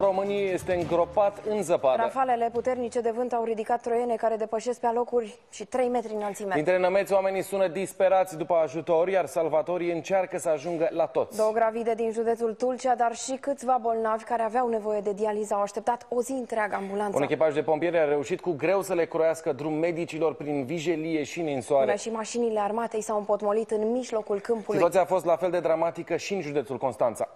României este îngropat în zăpadă. Rafalele puternice de vânt au ridicat troiene care depășesc pe alocuri și 3 metri înălțime. Dintre nămeți, oamenii sună disperați după ajutor, iar salvatorii încearcă să ajungă la toți. 2 gravide din județul Tulcea, dar și câțiva bolnavi care aveau nevoie de dializă au așteptat o zi întreagă ambulanța. Un echipaj de pompieri a reușit cu greu să le croiască drum medicilor prin vijelie și ninsoare. Până și mașinile armatei s-au împotmolit în mijlocul câmpului. Situația a fost la fel de dramatică și în județul Constanța.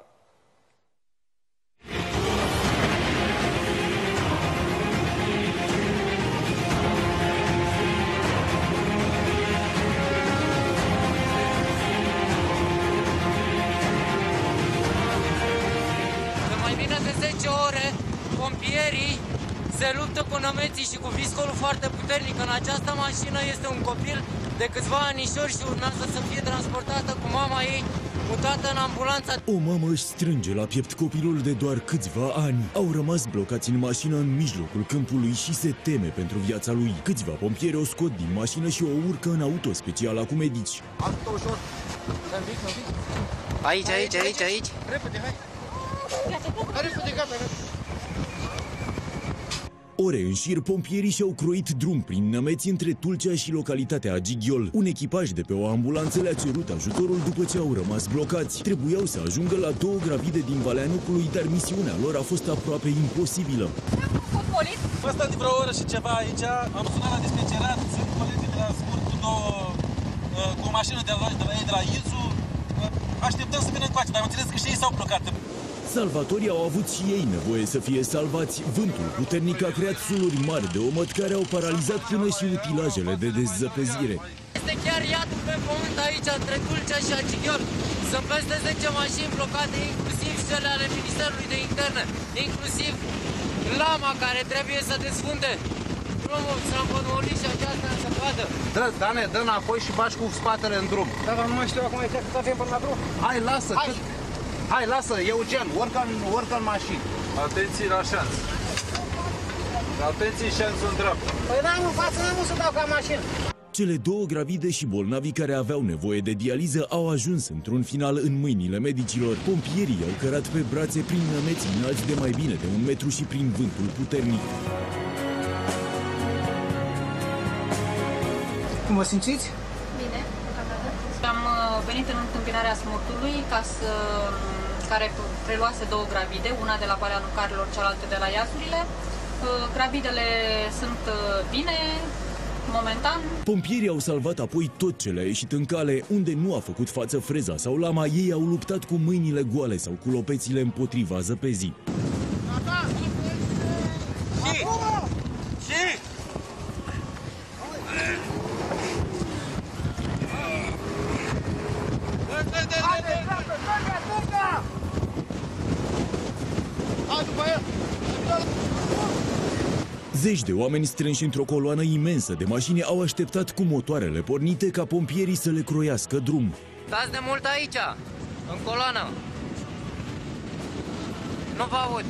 Mai bine de 10 ore, pompierii se luptă cu nămeții și cu viscolul foarte puternic. În această mașină este un copil de câțiva anișori și urmează să fie transportată cu mama ei, mutată în ambulanță. O mamă își strânge la piept copilul de doar câțiva ani. Au rămas blocați în mașină în mijlocul câmpului și se teme pentru viața lui. Câțiva pompieri o scot din mașină și o urcă în auto specială cu medici. Aici. Repede, hai! Repede, gata! Ore în șir, pompierii și-au croit drum prin nămeți între Tulcea și localitatea Agighiol. Un echipaj de pe o ambulanță le-a cerut ajutorul după ce au rămas blocați. Trebuiau să ajungă la 2 gravide din Valea Nucului, dar misiunea lor a fost aproape imposibilă. Am stat de vreo oră și ceva aici, am sunat la dispecerat, sunt colegi de la scurt cu o mașină de la Izu. Așteptăm să vină încoace, dar am înțeles că și ei s-au blocat. Salvatorii au avut și ei nevoie să fie salvați. Vântul puternic a creat suluri mari de omăt care au paralizat până și utilajele de dezăpezire. Este chiar iadul pe pământ aici, între Tulcea și Agighiol. Sunt peste 10 mașini blocate, inclusiv cele ale Ministerului de Interne, inclusiv lama care trebuie să desfunde drumul, s-a împotmolit și aceasta în zăpadă. Dane, dă înapoi și bași cu spatele în drum. Da, dar nu mai știu acum exact cât avem până la drum. Hai, lasă, Hai, lasă, Eugen, urcă în mașini. Atenție la șanț. Atenție, șanțul în dreapta. Păi da, în față nu să dau ca mașină. Cele 2 gravide și bolnavii care aveau nevoie de dializă au ajuns într-un final în mâinile medicilor. Pompierii au cărat pe brațe prin nămeți înalți de mai bine de 1 metru și prin vântul puternic. Cum vă simțiți? Bine, am venit în întâmpinarea smurtului care preluase 2 gravide, una de la Valea Nucarilor, cealaltă de la Iazurile. Gravidele sunt bine, momentan. Pompierii au salvat apoi tot ce le-a ieșit în cale. Unde nu a făcut față freza sau lama, ei au luptat cu mâinile goale sau cu lopețile împotriva zăpezii. Zeci de oameni strânși într-o coloană imensă de mașini au așteptat cu motoarele pornite ca pompierii să le croiască drum. Stați de mult aici, în coloană. Nu vă aud.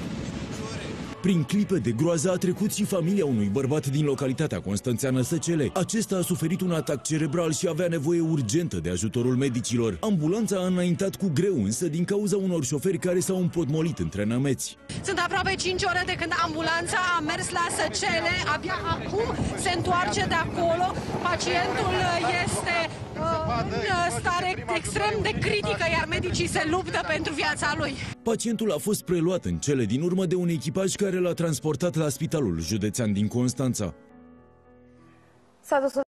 Prin clipe de groază a trecut și familia unui bărbat din localitatea constanțeană Săcele. Acesta a suferit un atac cerebral și avea nevoie urgentă de ajutorul medicilor. Ambulanța a înaintat cu greu însă din cauza unor șoferi care s-au împotmolit între nămeți. Sunt aproape 5 ore de când ambulanța a mers la Săcele. Abia acum se întoarce de acolo. Pacientul este în stare extrem de critică, iar medicii se luptă pentru viața lui. Pacientul a fost preluat în cele din urmă de un echipaj care l-a transportat la Spitalul Județean din Constanța. S-a dus